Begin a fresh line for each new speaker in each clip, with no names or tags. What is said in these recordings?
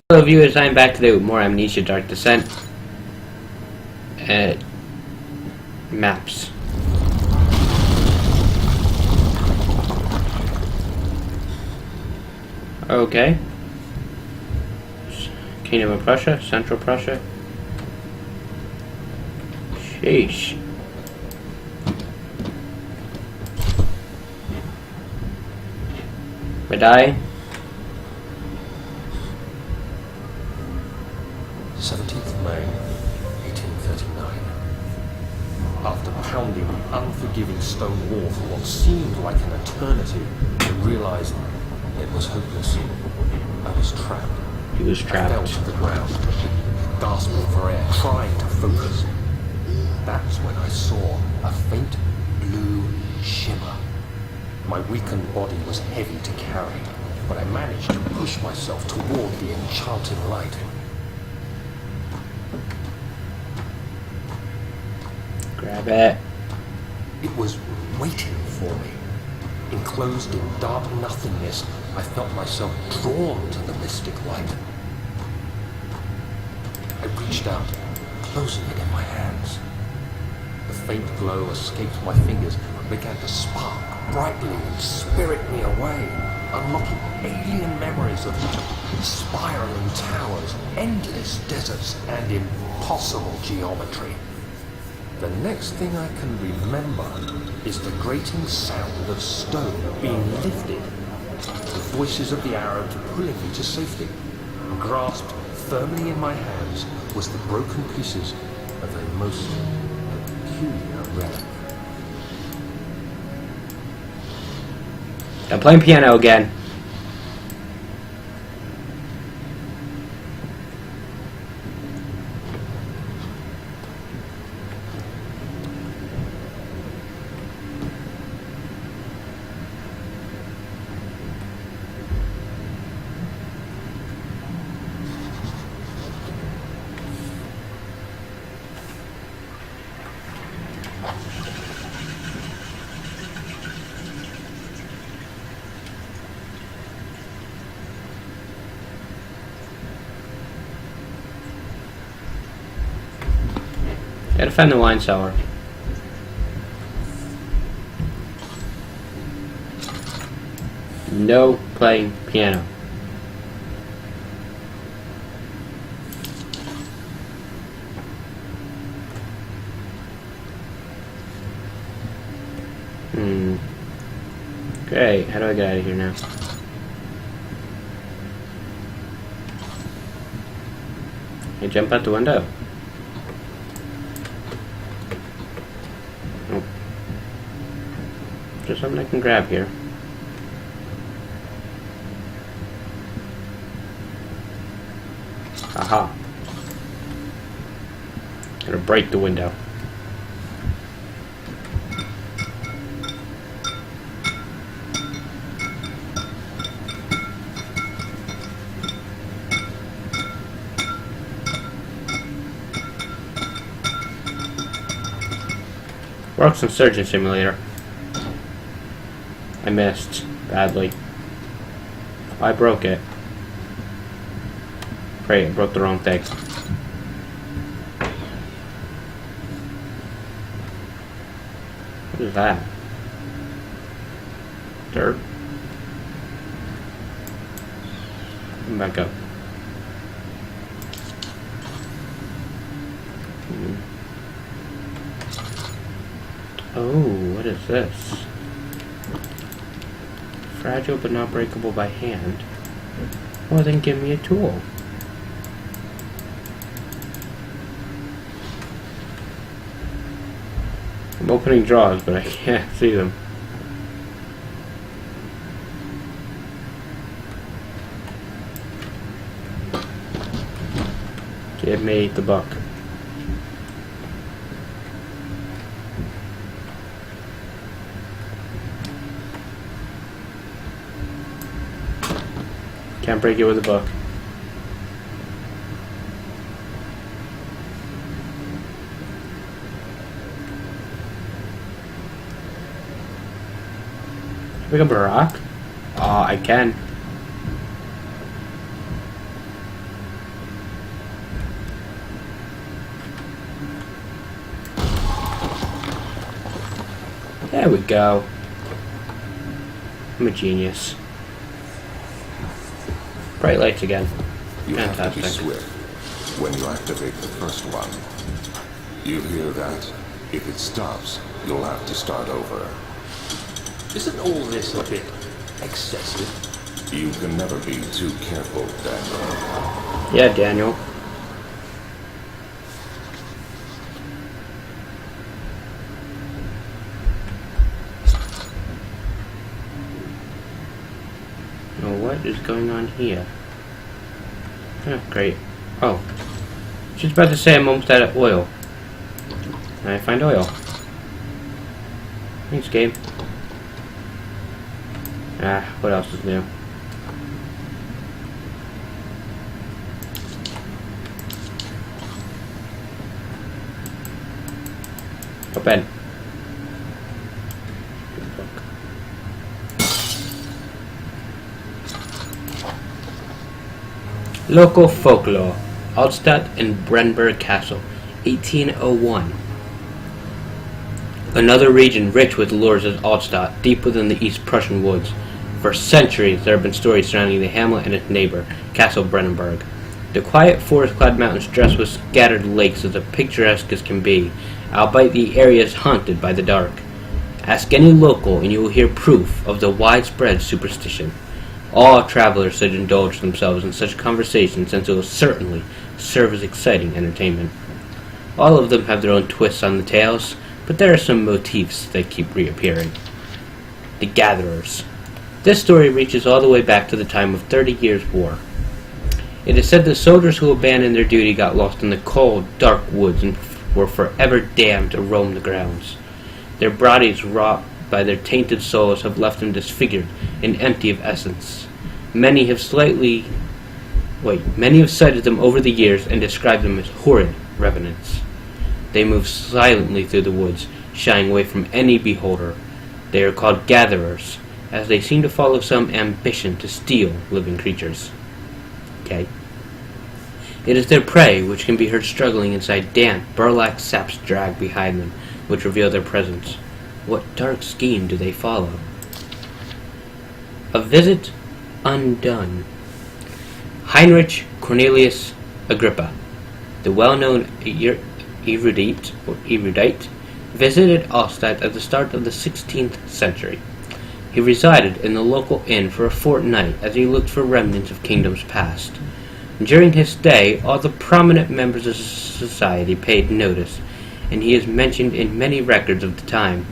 Hello viewers, I'm back today with more Amnesia Dark Descent. Maps. Okay. Kingdom of Prussia, Central Prussia. Sheesh. Medaille.
17th May, 1839. After pounding the unforgiving stone wall for what seemed like an eternity, I realized it was hopeless. I was trapped.
He was trapped.
I fell to the ground, gasping for air, trying to focus. That's when I saw a faint blue shimmer. My weakened body was heavy to carry, but I managed to push myself toward the enchanting light.
Grab it.
It was waiting for me. Enclosed in dark nothingness, I felt myself drawn to the mystic light. I reached out, closing it in my hands. The faint glow escaped my fingers and began to spark brightly and spirit me away, unlocking alien memories of spiraling towers, endless deserts, and impossible geometry. The next thing I can remember is the grating sound of stone being lifted, the voices of the Arabs pulling me to safety. Grasped firmly in my hands was the broken pieces of a most peculiar relic.
I'm playing piano again. Gotta find the wine cellar. No playing piano. Great, how do I get out of here now? I jump out the window. Nope. There's something I can grab here. Aha. Gotta break the window. Works in Surgeon Simulator. I missed badly. I broke it. Great, I broke the wrong thing. What is that? Dirt? Come back up. Oh, what is this? Fragile but not breakable by hand. Well, then give me a tool. I'm opening drawers, but I can't see them. Give me the book. Can't break it with a book. Pick up a rock? Oh, I can. There we go. I'm a genius. Bright lights again.
You have to be
Fantastic.
swift when you activate the first one. You hear that? If it stops, you'll have to start over.
Isn't all this a bit excessive?
You can never be too careful, Daniel.
Yeah, Daniel. Now what is going on here? Oh, great. Oh. She's about to say I'm almost out of oil. And I find oil. Thanks, game. What else is new? Open. Local folklore. Altstadt and Brenberg Castle, 1801. Another region rich with lures is Altstadt, deep within the East Prussian woods. For centuries, there have been stories surrounding the hamlet and its neighbor, Castle Brennenburg. The quiet forest-clad mountains dressed with scattered lakes is as picturesque as can be, albeit the area is haunted by the dark. Ask any local and you will hear proof of the widespread superstition. All travelers should indulge themselves in such conversations since it will certainly serve as exciting entertainment. All of them have their own twists on the tales, but there are some motifs that keep reappearing. The Gatherers. This story reaches all the way back to the time of 30 Years' War. It is said that soldiers who abandoned their duty got lost in the cold, dark woods and were forever damned to roam the grounds. Their bodies, wrought by their tainted souls, have left them disfigured and empty of essence. Many have cited them over the years and described them as horrid revenants. They move silently through the woods, shying away from any beholder. They are called gatherers, as they seem to follow some ambition to steal living creatures. Okay. It is their prey which can be heard struggling inside damp, burlap saps dragged behind them, which reveal their presence. What dark scheme do they follow? A visit undone. Heinrich Cornelius Agrippa, the well-known erudite, visited Altstadt at the start of the 16th century. He resided in the local inn for a fortnight as he looked for remnants of kingdoms past. During his stay, all the prominent members of society paid notice, and he is mentioned in many records of the time.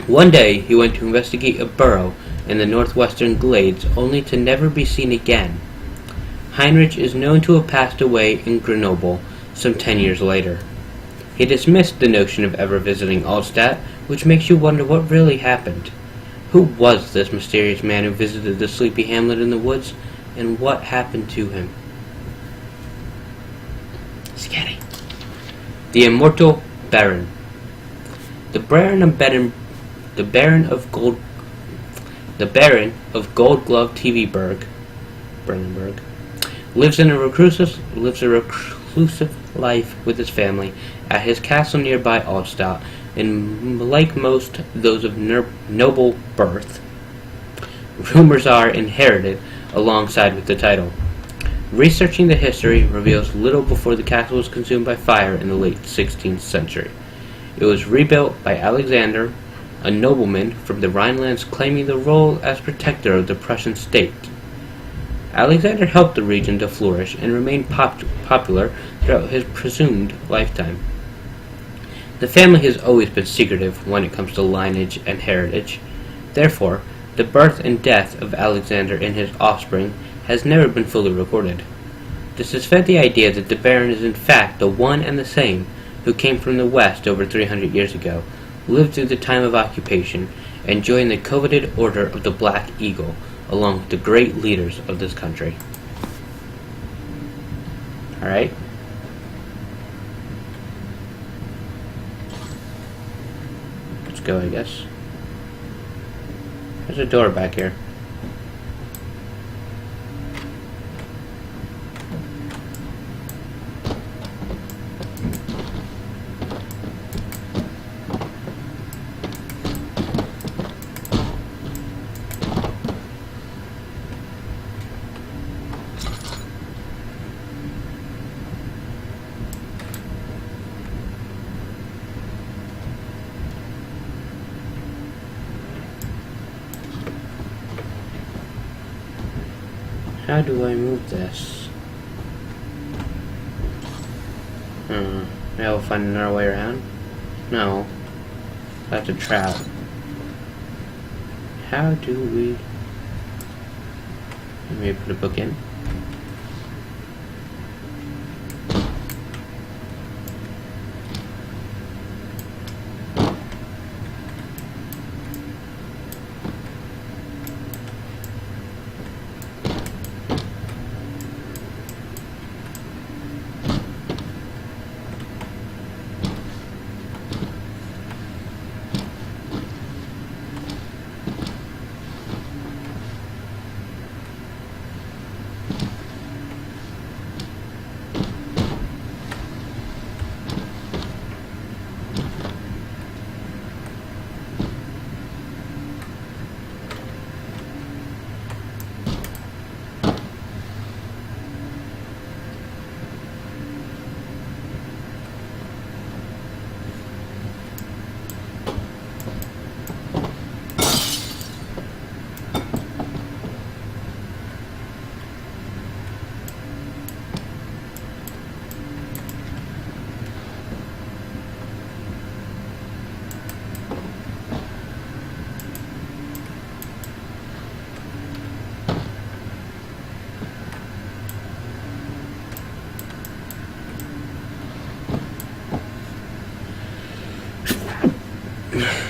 One day, he went to investigate a burrow in the northwestern glades, only to never be seen again. Heinrich is known to have passed away in Grenoble some 10 years later. He dismissed the notion of ever visiting Altstadt, which makes you wonder what really happened. Who was this mysterious man who visited the sleepy hamlet in the woods, and what happened to him? Scary. The Immortal Baron. The Baron of Gold Glove TV Brennenburg, lives a reclusive life with his family at his castle nearby Altstadt, and like most those of noble birth, rumors are inherited alongside with the title. Researching the history reveals little before the castle was consumed by fire in the late 16th century. It was rebuilt by Alexander, a nobleman from the Rhinelands claiming the role as protector of the Prussian state. Alexander helped the region to flourish and remain popular throughout his presumed lifetime. The family has always been secretive when it comes to lineage and heritage. Therefore, the birth and death of Alexander and his offspring has never been fully recorded. This has fed the idea that the Baron is in fact the one and the same who came from the west over 300 years ago, lived through the time of occupation, and joined the coveted Order of the Black Eagle, along with the great leaders of this country. Alright? Let's go, I guess. There's a door back here. How do I move this? Maybe we'll find another way around? No. That's a trap. How do we... Maybe put a book in?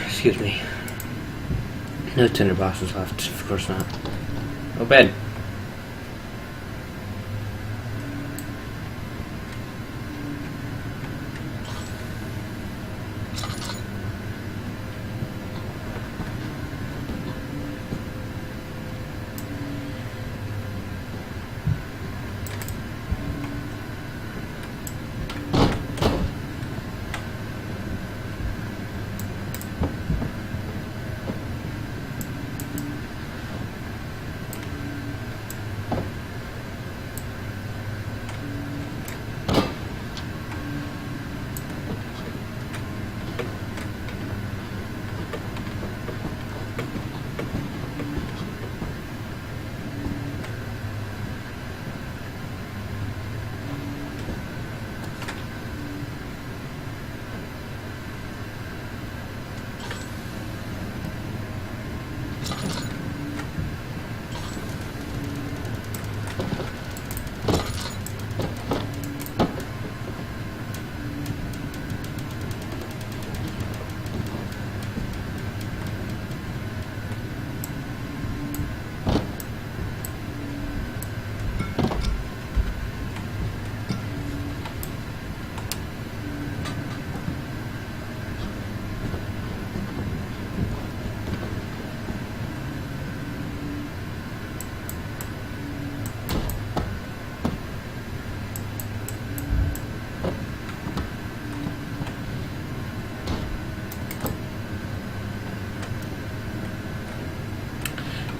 Excuse me. No tinder boxes left, of course not. Oh, bed.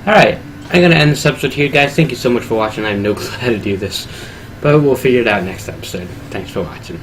Alright, I'm going to end this episode here, guys. Thank you so much for watching. I have no clue how to do this, but we'll figure it out next episode. Thanks for watching.